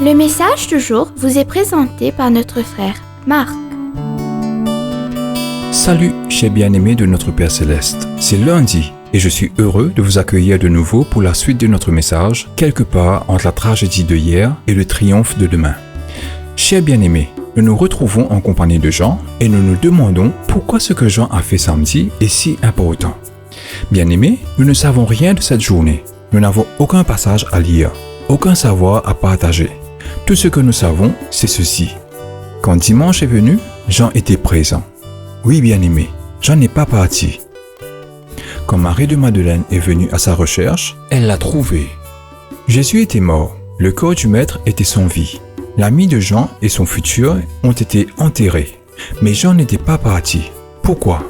Le message du jour vous est présenté par notre frère Marc. Salut, chers bien-aimés de notre Père Céleste. C'est lundi et je suis heureux de vous accueillir de nouveau pour la suite de notre message, quelque part entre la tragédie de hier et le triomphe de demain. Chers bien-aimés, nous nous retrouvons en compagnie de Jean et nous nous demandons pourquoi ce que Jean a fait samedi est si important. Bien-aimés, nous ne savons rien de cette journée. Nous n'avons aucun passage à lire, aucun savoir à partager. Tout ce que nous savons, c'est ceci. Quand dimanche est venu, Jean était présent. Oui, bien-aimé, Jean n'est pas parti. Quand Marie de Madeleine est venue à sa recherche, elle l'a trouvé. Jésus était mort. Le corps du maître était sans vie. L'ami de Jean et son futur ont été enterrés. Mais Jean n'était pas parti. Pourquoi?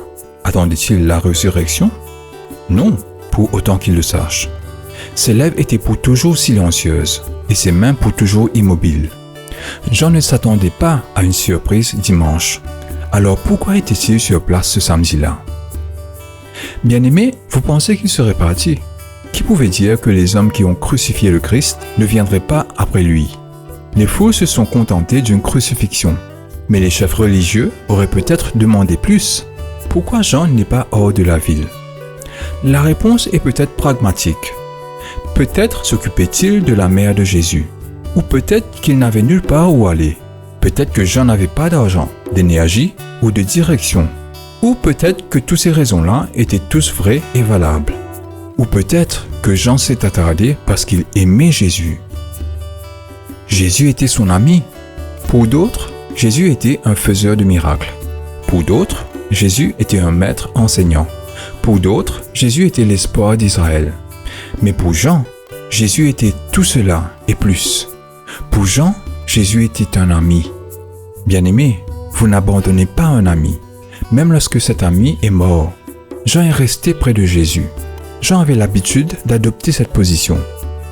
Attendait-il la résurrection? Non, pour autant qu'il le sache. Ses lèvres étaient pour toujours silencieuses et ses mains pour toujours immobiles. Jean ne s'attendait pas à une surprise dimanche. Alors pourquoi était-il sur place ce samedi-là? Bien-aimés, vous pensez qu'il serait parti? Qui pouvait dire que les hommes qui ont crucifié le Christ ne viendraient pas après lui? Les foules se sont contentées d'une crucifixion. Mais les chefs religieux auraient peut-être demandé plus. Pourquoi Jean n'est pas hors de la ville? La réponse est peut-être pragmatique. Peut-être s'occupait-il de la mère de Jésus. Ou peut-être qu'il n'avait nulle part où aller. Peut-être que Jean n'avait pas d'argent, d'énergie ou de direction. Ou peut-être que toutes ces raisons-là étaient tous vraies et valables. Ou peut-être que Jean s'est attardé parce qu'il aimait Jésus. Jésus était son ami. Pour d'autres, Jésus était un faiseur de miracles. Pour d'autres, Jésus était un maître enseignant. Pour d'autres, Jésus était l'espoir d'Israël. Mais pour Jean, Jésus était tout cela et plus. Pour Jean, Jésus était un ami. Bien-aimé, vous n'abandonnez pas un ami, même lorsque cet ami est mort. Jean est resté près de Jésus. Jean avait l'habitude d'adopter cette position.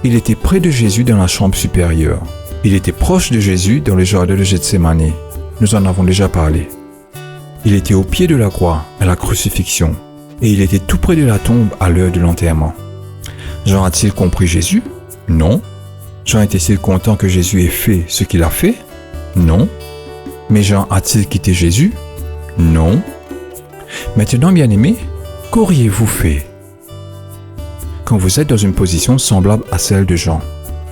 Il était près de Jésus dans la chambre supérieure. Il était proche de Jésus dans le jardin de Gethsémani. Nous en avons déjà parlé. Il était au pied de la croix, à la crucifixion, et il était tout près de la tombe à l'heure de l'enterrement. Jean a-t-il compris Jésus? Non. Jean était-il content que Jésus ait fait ce qu'il a fait? Non. Mais Jean a-t-il quitté Jésus? Non. Maintenant, bien-aimés, qu'auriez-vous fait? Quand vous êtes dans une position semblable à celle de Jean,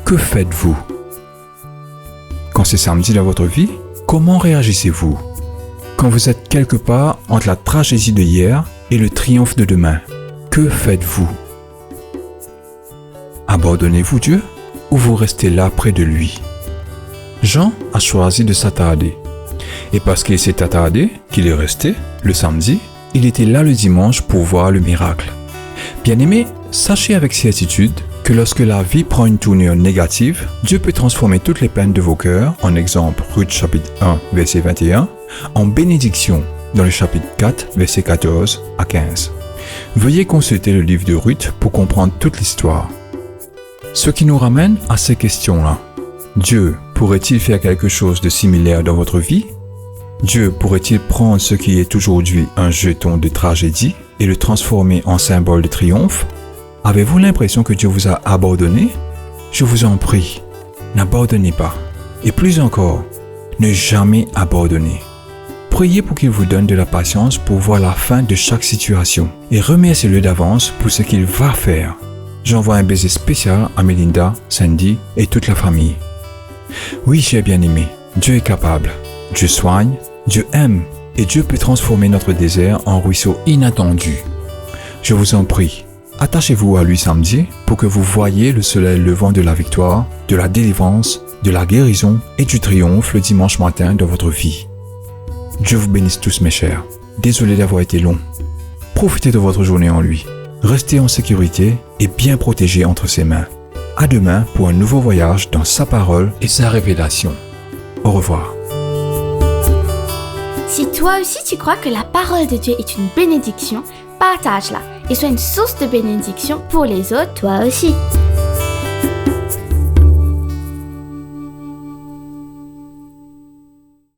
que faites-vous? Quand c'est samedi dans votre vie, comment réagissez-vous? Quand vous êtes quelque part entre la tragédie de hier et le triomphe de demain, que faites-vous? Abandonnez-vous Dieu ou vous restez là près de lui? Jean a choisi de s'attarder. Et parce qu'il s'est attardé, qu'il est resté, le samedi, il était là le dimanche pour voir le miracle. Bien-aimés, sachez avec certitude que lorsque la vie prend une tournure négative, Dieu peut transformer toutes les peines de vos cœurs, en exemple Ruth chapitre 1, verset 21, en bénédiction dans le chapitre 4, verset 14 à 15. Veuillez consulter le livre de Ruth pour comprendre toute l'histoire. Ce qui nous ramène à ces questions-là. Dieu pourrait-il faire quelque chose de similaire dans votre vie? Dieu pourrait-il prendre ce qui est aujourd'hui un jeton de tragédie et le transformer en symbole de triomphe? Avez-vous l'impression que Dieu vous a abandonné? Je vous en prie, n'abandonnez pas. Et plus encore, ne jamais abandonner. Priez pour qu'il vous donne de la patience pour voir la fin de chaque situation et remerciez-le d'avance pour ce qu'il va faire. J'envoie un baiser spécial à Melinda, Sandy et toute la famille. Oui, chers bien-aimés, Dieu est capable. Dieu soigne, Dieu aime et Dieu peut transformer notre désert en ruisseau inattendu. Je vous en prie, attachez-vous à lui samedi pour que vous voyiez le soleil levant de la victoire, de la délivrance, de la guérison et du triomphe le dimanche matin dans votre vie. Dieu vous bénisse tous mes chers. Désolé d'avoir été long. Profitez de votre journée en lui. Restez en sécurité et bien protégés entre ses mains. À demain pour un nouveau voyage dans sa parole et sa révélation. Au revoir. Si toi aussi tu crois que la parole de Dieu est une bénédiction, partage-la et sois une source de bénédiction pour les autres, toi aussi.